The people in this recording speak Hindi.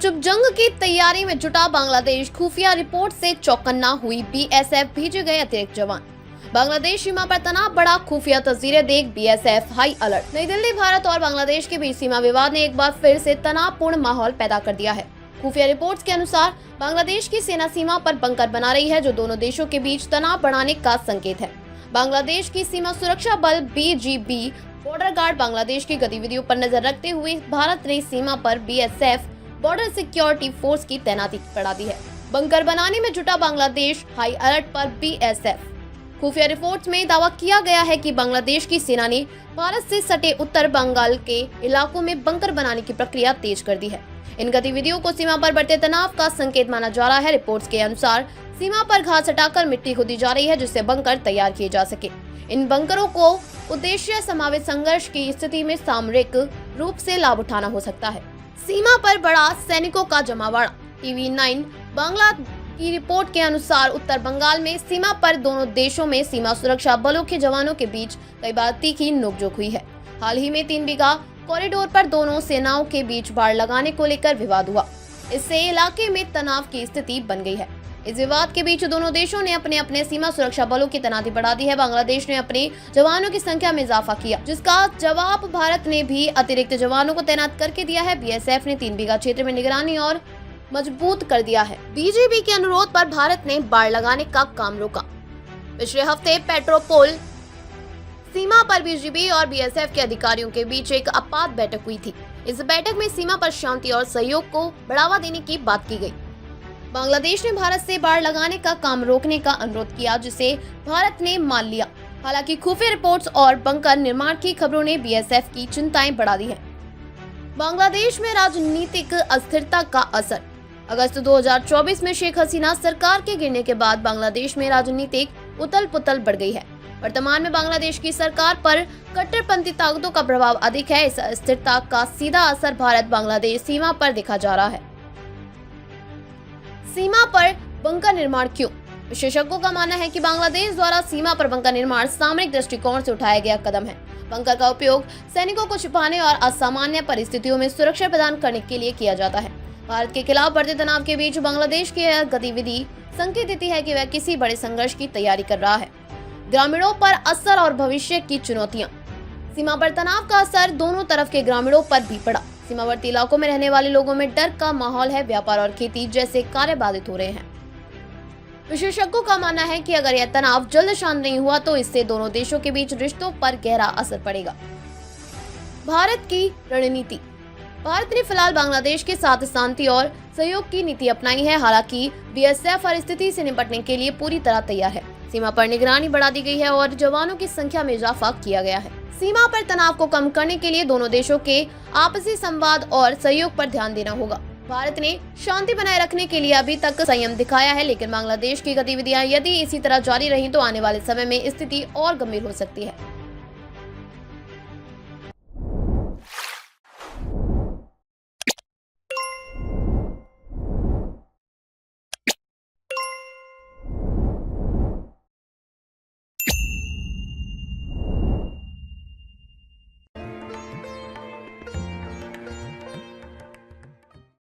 चुप जंग की तैयारी में जुटा बांग्लादेश, खुफिया रिपोर्ट से चौकन्ना हुई बीएसएफ, भेजे गए अतिरिक्त जवान। बांग्लादेश सीमा पर तनाव बढ़ा, खुफिया तस्वीरें देख बीएसएफ हाई अलर्ट। नई दिल्ली, भारत और बांग्लादेश के बीच सीमा विवाद ने एक बार फिर से तनावपूर्ण माहौल पैदा कर दिया है। खुफिया रिपोर्ट्स के अनुसार बांग्लादेश की सेना सीमा पर बंकर बना रही है, जो दोनों देशों के बीच तनाव बढ़ाने का संकेत है। बांग्लादेश की सीमा सुरक्षा बल बीजीबी बॉर्डर गार्ड बांग्लादेश की गतिविधियों पर नजर रखते हुए भारत ने सीमा पर बीएसएफ बॉर्डर सिक्योरिटी फोर्स की तैनाती बढ़ा दी है। बंकर बनाने में जुटा बांग्लादेश, हाई अलर्ट पर बीएसएफ। खुफिया रिपोर्ट्स में दावा किया गया है कि बांग्लादेश की सेना ने भारत से सटे उत्तर बंगाल के इलाकों में बंकर बनाने की प्रक्रिया तेज कर दी है। इन गतिविधियों को सीमा पर बढ़ते तनाव का संकेत माना जा रहा है। रिपोर्ट्स के अनुसार सीमा पर घास हटाकर मिट्टी खोदी जा रही है, जिससे बंकर तैयार किए जा सके। इन बंकरों को उद्देश्य समावेश संघर्ष की स्थिति में सामरिक रूप से लाभ उठाना हो सकता है। सीमा पर बड़ा सैनिकों का जमावड़ा। TV9 बांग्ला की रिपोर्ट के अनुसार उत्तर बंगाल में सीमा पर दोनों देशों में सीमा सुरक्षा बलों के जवानों के बीच कई बार तीखी नोकझोंक हुई है। हाल ही में 3 बीघा कॉरिडोर पर दोनों सेनाओं के बीच बाड़ लगाने को लेकर विवाद हुआ। इससे इलाके में तनाव की स्थिति बन गई है। इस विवाद के बीच दोनों देशों ने अपने अपने सीमा सुरक्षा बलों की तैनाती बढ़ा दी है। बांग्लादेश ने अपने जवानों की संख्या में इजाफा किया, जिसका जवाब भारत ने भी अतिरिक्त जवानों को तैनात करके दिया है। बीएसएफ ने 3 बीघा क्षेत्र में निगरानी और मजबूत कर दिया है। बीजेपी के अनुरोध पर भारत ने बाड़ लगाने का काम रोका। पिछले हफ्ते पेट्रोपोल सीमा पर बीजेपी और बीएसएफ के अधिकारियों के बीच एक आपात बैठक हुई थी। इस बैठक में सीमा पर शांति और सहयोग को बढ़ावा देने की बात की गई। बांग्लादेश ने भारत से बाड़ लगाने का काम रोकने का अनुरोध किया, जिसे भारत ने मान लिया। हालांकि खुफिया रिपोर्ट्स और बंकर निर्माण की खबरों ने बीएसएफ की चिंताएं बढ़ा दी हैं। बांग्लादेश में राजनीतिक अस्थिरता का असर। अगस्त 2024 में शेख हसीना सरकार के गिरने के बाद बांग्लादेश में राजनीतिक उथल पुथल बढ़ गई है। वर्तमान में बांग्लादेश की सरकार पर कट्टरपंथी ताकतों का प्रभाव अधिक है। इस अस्थिरता का सीधा असर भारत बांग्लादेश सीमा पर देखा जा रहा है। सीमा पर बंकर निर्माण क्यों? विशेषज्ञों का मानना है कि बांग्लादेश द्वारा सीमा पर बंकर निर्माण सामरिक दृष्टिकोण से उठाया गया कदम है। बंकर का उपयोग सैनिकों को छिपाने और असामान्य परिस्थितियों में सुरक्षा प्रदान करने के लिए किया जाता है। भारत के खिलाफ बढ़ते तनाव के बीच बांग्लादेश की यह गतिविधि संकेत देती है कि वह किसी बड़े संघर्ष की तैयारी कर रहा है। ग्रामीणों पर असर और भविष्य की चुनौतियां। सीमा पर तनाव का असर दोनों तरफ के ग्रामीणों पर भी पड़ा। सीमावर्ती इलाकों में रहने वाले लोगों में डर का माहौल है। व्यापार और खेती जैसे कार्य बाधित हो रहे हैं। विशेषज्ञों का मानना है कि अगर यह तनाव जल्द शांत नहीं हुआ तो इससे दोनों देशों के बीच रिश्तों पर गहरा असर पड़ेगा। भारत की रणनीति। भारत ने फिलहाल बांग्लादेश के साथ शांति और सहयोग की नीति अपनाई है। हालांकि बीएसएफ हर स्थिति से निपटने के लिए पूरी तरह तैयार है। सीमा पर निगरानी बढ़ा दी गई है और जवानों की संख्या में इजाफा किया गया है। सीमा पर तनाव को कम करने के लिए दोनों देशों के आपसी संवाद और सहयोग पर ध्यान देना होगा। भारत ने शांति बनाए रखने के लिए अभी तक संयम दिखाया है, लेकिन बांग्लादेश की गतिविधियां यदि इसी तरह जारी रही तो आने वाले समय में स्थिति और गंभीर हो सकती है।